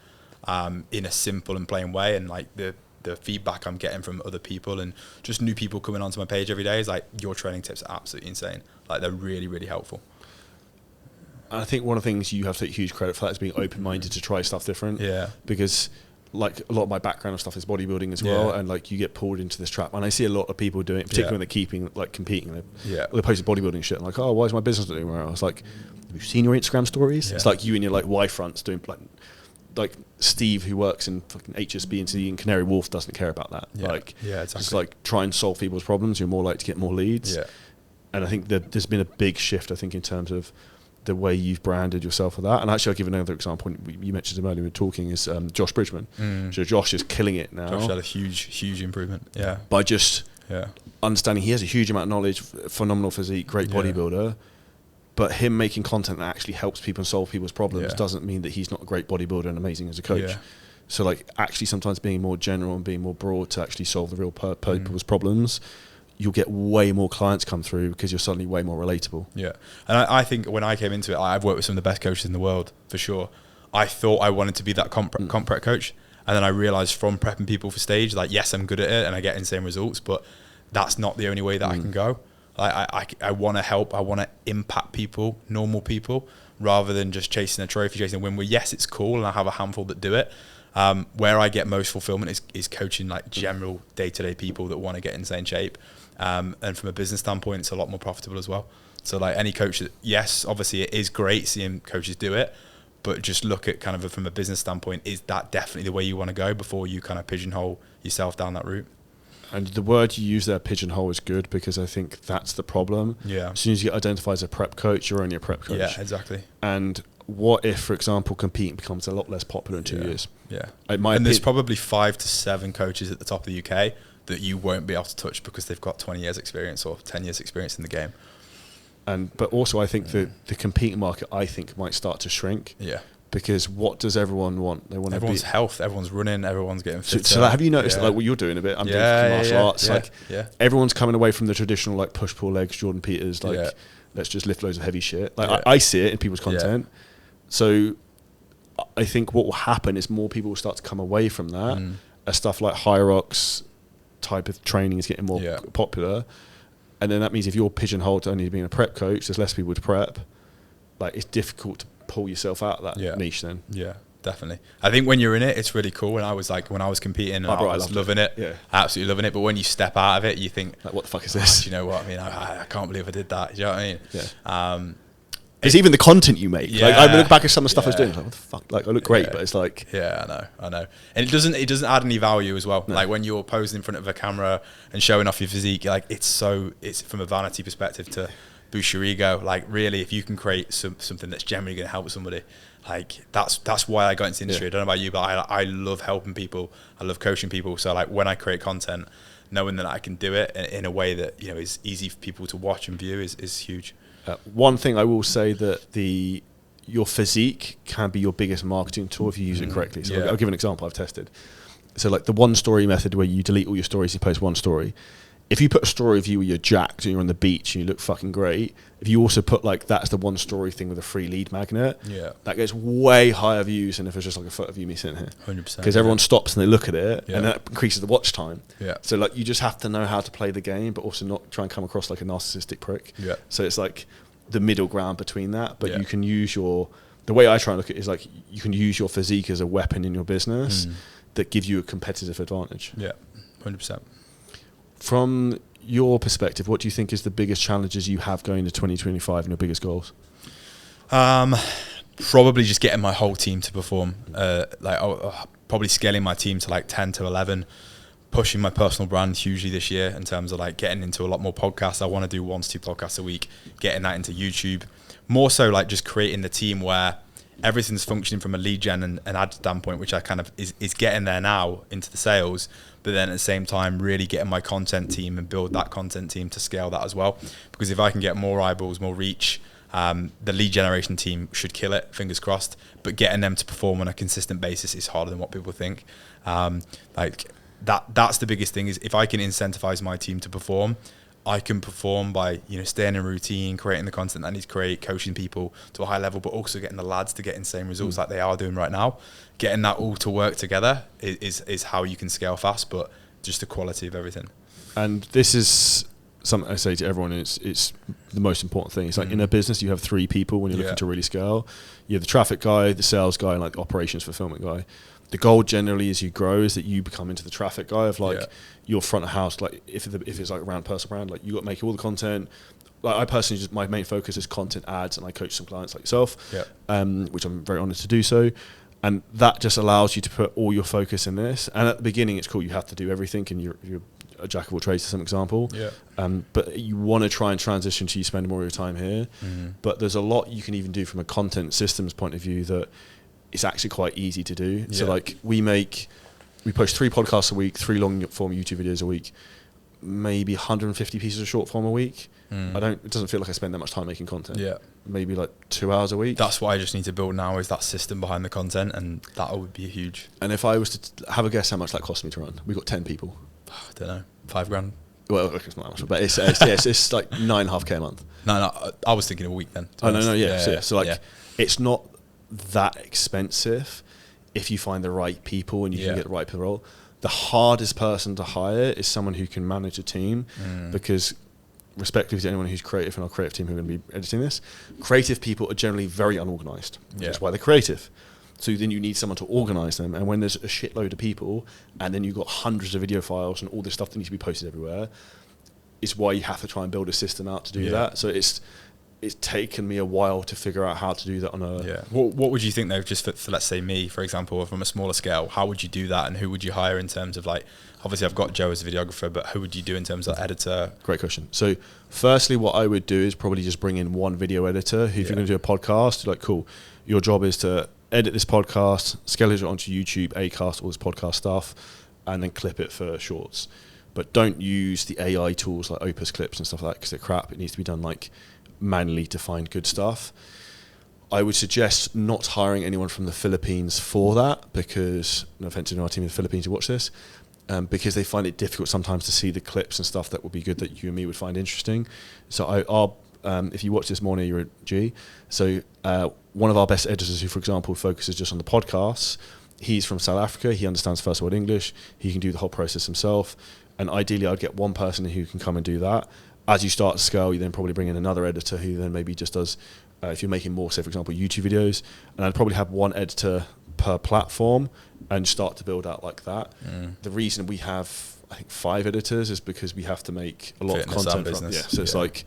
in a simple and plain way. And like the feedback I'm getting from other people and just new people coming onto my page every day is like, your training tips are absolutely insane. Like, they're really, really helpful. I think one of the things you have to take huge credit for that is being open-minded to try stuff different. Yeah. Because like a lot of my background of stuff is bodybuilding as well, and like you get pulled into this trap. And I see a lot of people doing it, particularly when they're competing. They post bodybuilding shit. And like, oh, why is my business not doing well? I was like, have you seen your Instagram stories? It's like you and your like Y fronts doing like Steve, who works in fucking HSBC and Canary Wharf, doesn't care about that. Exactly. Just like try and solve people's problems. You're more likely to get more leads. And I think that there's been a big shift, I think, in terms of the way you've branded yourself with that. And actually, I'll give another example. You mentioned him earlier when we were talking, is Josh Bridgman. So Josh is killing it now. Josh had a huge improvement. Yeah. By just understanding he has a huge amount of knowledge, phenomenal physique, great bodybuilder, but him making content that actually helps people and solve people's problems doesn't mean that he's not a great bodybuilder and amazing as a coach. So like actually sometimes being more general and being more broad to actually solve the real people's problems, you'll get way more clients come through because you're suddenly way more relatable. Yeah. And I think when I came into it, I've worked with some of the best coaches in the world, for sure. I thought I wanted to be that comp prep coach. And then I realized from prepping people for stage, like, yes, I'm good at it and I get insane results, but that's not the only way that I can go. Like, I want to help. I want to impact people, normal people, rather than just chasing a trophy, chasing a win. Where yes, it's cool, and I have a handful that do it. Where I get most fulfillment is coaching like general day-to-day people that want to get in insane shape. And from a business standpoint, it's a lot more profitable as well. So like any coach that, yes, obviously it is great seeing coaches do it, but just look at kind of from a business standpoint, is that definitely the way you want to go before you kind of pigeonhole yourself down that route? And the word you use there, pigeonhole, is good, because I think that's the problem. Yeah. As soon as you get identified as a prep coach, you're only a prep coach. Yeah, exactly. And what if, for example, competing becomes a lot less popular in 2 years? Yeah. And there's probably 5 to 7 coaches at the top of the UK that you won't be able to touch because they've got 20 years experience or 10 years experience in the game. But also I think the competing market, I think, might start to shrink. Yeah. Because what does everyone want? They want everyone's health. Everyone's running. Everyone's getting fit. So have you noticed like what you're doing a bit? I'm doing martial arts. Everyone's coming away from the traditional like push pull legs, Jordan Peters. Like let's just lift loads of heavy shit. Like I see it in people's content. So I think what will happen is more people will start to come away from that. As stuff like Hyrox type of training is getting more popular, and then that means if you're pigeonholed to only being a prep coach, there's less people to prep. Like it's difficult to pull yourself out of that niche then. Yeah, definitely. I think when you're in it, it's really cool. And I was like, when I was competing, I was loving it. Yeah, absolutely loving it. But when you step out of it, you think, like, what the fuck is this? Do you know what I mean? I can't believe I did that. Do you know what I mean? Yeah. It's even the content you make. Like I look back at some of the stuff I was doing, like, what the fuck? Like I look great, but it's like, I know. And it doesn't add any value as well. No. Like when you're posing in front of a camera and showing off your physique, like it's from a vanity perspective to boost your ego. Like really, if you can create something that's generally going to help somebody, like that's why I got into the industry. I don't know about you, but I love helping people. I love coaching people. So like when I create content, knowing that I can do it in a way that is easy for people to watch and view is huge. One thing I will say that your physique can be your biggest marketing tool if you use it correctly. So I'll give an example I've tested. So like the one story method where you delete all your stories, you post one story. If you put a story of you where you're jacked and you're on the beach and you look fucking great, if you also put like that's the one story thing with a free lead magnet, that gets way higher views than if it's just like a photo of you me sitting here. 100%. Because everyone stops and they look at it and that increases the watch time. Yeah. So like you just have to know how to play the game, but also not try and come across like a narcissistic prick. Yeah. So it's like the middle ground between that, but you can use the way I try and look at it is like you can use your physique as a weapon in your business that gives you a competitive advantage. Yeah, 100%. From your perspective, what do you think is the biggest challenges you have going to 2025 and your biggest goals? Probably just getting my whole team to perform. Probably scaling my team to like 10 to 11. pushing my personal brand hugely this year in terms of like getting into a lot more podcasts. I want to do 1 to 2 podcasts a week, getting that into YouTube. More so like just creating the team where everything's functioning from a lead gen and ad standpoint, which I kind of is getting there now into the sales, but then at the same time really getting my content team and build that content team to scale that as well. Because if I can get more eyeballs, more reach, the lead generation team should kill it, fingers crossed, but getting them to perform on a consistent basis is harder than what people think. Like that's the biggest thing, is if I can incentivize my team to perform, I can perform by, you know, staying in routine, creating the content that I need to create, coaching people to a high level, but also getting the lads to get insane results like they are doing right now. Getting that all to work together is how you can scale fast, but just the quality of everything. And this is something I say to everyone, it's the most important thing. It's like in a business, you have 3 people when you're looking to really scale. You have the traffic guy, the sales guy, and like the operations fulfillment guy. The goal generally as you grow is that you become into the traffic guy of like your front of house. Like if it's like around personal brand, like you got to make all the content. Like I personally, just my main focus is content, ads, and I coach some clients like yourself, which I'm very honoured to do so. And that just allows you to put all your focus in this. And at the beginning, it's cool. You have to do everything, and you're a jack of all trades, for some example. But you want to try and transition to you spend more of your time here. But there's a lot you can even do from a content systems point of view that it's actually quite easy to do. So like we push 3 podcasts a week, 3 long form YouTube videos a week, maybe 150 pieces of short form a week. It doesn't feel like I spend that much time making content. Maybe like 2 hours a week. That's what I just need to build now, is that system behind the content, and that would be huge. And if I was to have a guess how much that cost me to run, we've got 10 people. I don't know, $5,000. Well, it's not that much, but it's like 9.5K a month. No, I was thinking a week then. So it's not that expensive if you find the right people and you can get the right people role. The hardest person to hire is someone who can manage a team, because respectively to anyone who's creative in our creative team who are going to be editing this, creative people are generally very unorganized. That's why they're creative. So then you need someone to organize them, and when there's a shitload of people and then you've got hundreds of video files and all this stuff that needs to be posted everywhere, it's why you have to try and build a system out to do that. So it's taken me a while to figure out how to do that on a... What would you think though, just for let's say me, for example, from a smaller scale, how would you do that, and who would you hire in terms of like, obviously I've got Joe as a videographer, but who would you do in terms of editor? Great question. So firstly, what I would do is probably just bring in one video editor who, if you're going to do a podcast, like cool, your job is to edit this podcast, scale it onto YouTube, Acast, all this podcast stuff, and then clip it for shorts. But don't use the AI tools like Opus Clips and stuff like that, because they're crap. It needs to be done like manually to find good stuff. I would suggest not hiring anyone from the Philippines for that, because, no offense to our team in the Philippines who watch this, because they find it difficult sometimes to see the clips and stuff that would be good that you and me would find interesting. So if you watch this morning, you're a G. So one of our best editors who, for example, focuses just on the podcasts, he's from South Africa. He understands first word English. He can do the whole process himself. And ideally, I'd get one person who can come and do that. As you start to scale, you then probably bring in another editor who then maybe just does, if you're making more, say, for example, YouTube videos. And I'd probably have one editor per platform and start to build out like that. The reason we have, I think, 5 editors is because we have to make a lot of content. So it's like,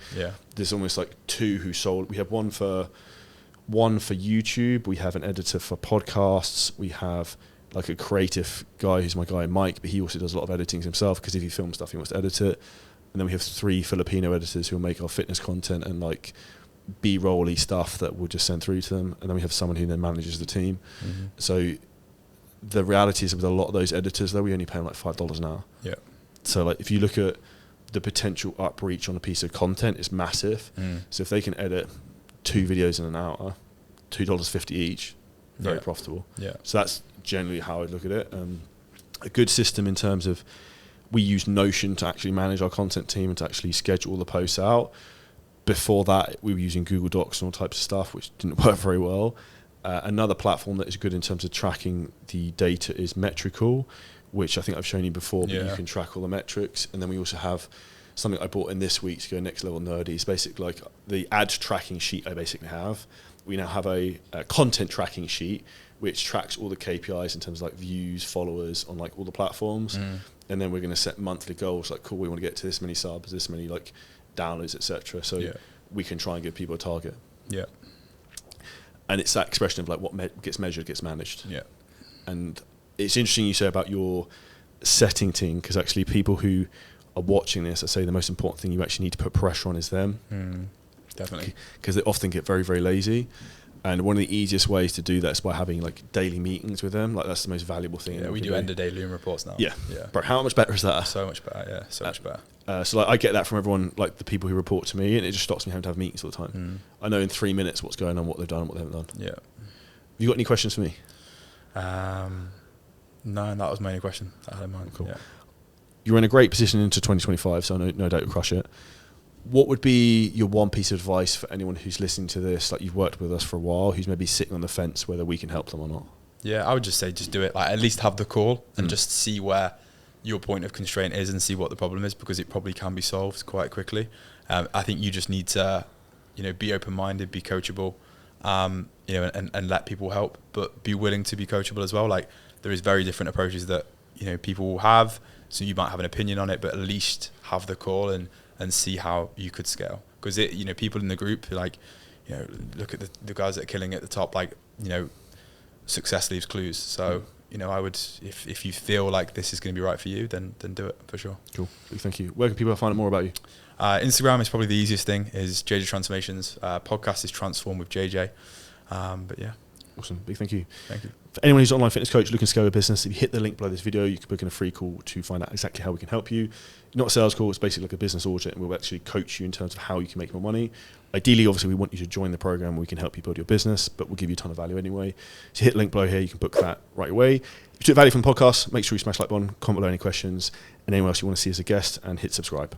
there's almost like 2 who sold. We have one for YouTube. We have an editor for podcasts. We have like a creative guy who's my guy Mike, but he also does a lot of editing himself, because if he films stuff, he wants to edit it. And then we have 3 Filipino editors who will make our fitness content and like B-roll-y stuff that we'll just send through to them. And then we have someone who then manages the team. So the reality is, with a lot of those editors, though, we only pay them like $5 an hour. So like if you look at the potential upreach on a piece of content, it's massive. So if they can edit 2 videos in an hour, $2.50 each, very profitable. So that's generally how I look at it. A good system in terms of, we use Notion to actually manage our content team and to actually schedule all the posts out. Before that, we were using Google Docs and all types of stuff, which didn't work very well. Another platform that is good in terms of tracking the data is Metrical, which I think I've shown you before, but you can track all the metrics. And then we also have something I bought in this week to go next level nerdy. It's basically like the ad tracking sheet I basically have. We now have a content tracking sheet, which tracks all the KPIs in terms of like views, followers on like all the platforms. And then we're going to set monthly goals, like, cool, we want to get to this many subs, this many like downloads, etc. So we can try and give people a target. And it's that expression of like what gets measured gets managed. And it's interesting you say about your setting team, because actually people who are watching this, I say the most important thing you actually need to put pressure on is them. Definitely. Because they often get very, very lazy. And one of the easiest ways to do that is by having like daily meetings with them. Like that's the most valuable thing. Yeah, we do end of day Loom reports now. Yeah. Bro, how much better is that? So much better. Yeah, so much better. So like I get that from everyone, like the people who report to me, and it just stops me having to have meetings all the time. I know in 3 minutes what's going on, what they've done, and what they haven't done. Yeah. Have you got any questions for me? No, that was my only question I had in mind. Cool. Yeah. You're in a great position into 2025, so no doubt you'll crush it. What would be your one piece of advice for anyone who's listening to this, like you've worked with us for a while, who's maybe sitting on the fence whether we can help them or not? Yeah, I would just say just do it. Like at least have the call and just see where your point of constraint is and see what the problem is, because it probably can be solved quite quickly. I think you just need to, be open-minded, be coachable, and let people help, but be willing to be coachable as well. Like there is very different approaches that, people will have. So you might have an opinion on it, but at least have the call and see how you could scale. Because people in the group, like, look at the guys that are killing at the top, like, success leaves clues. So, I would, if you feel like this is going to be right for you, then do it for sure. Cool. Thank you. Where can people find out more about you? Instagram is probably the easiest thing, is JJ Transformations. Podcast is Transform with JJ. But yeah. Awesome. Big thank you. Thank you. For anyone who's an online fitness coach looking to scale a business, if you hit the link below this video, you can book in a free call to find out exactly how we can help you. Not a sales call, it's basically like a business audit, and we'll actually coach you in terms of how you can make more money. Ideally, obviously, we want you to join the program where we can help you build your business, but we'll give you a ton of value anyway. So hit the link below here, you can book that right away. If you took value from the podcast, make sure you smash like button, comment below any questions, and anyone else you want to see as a guest, and hit subscribe.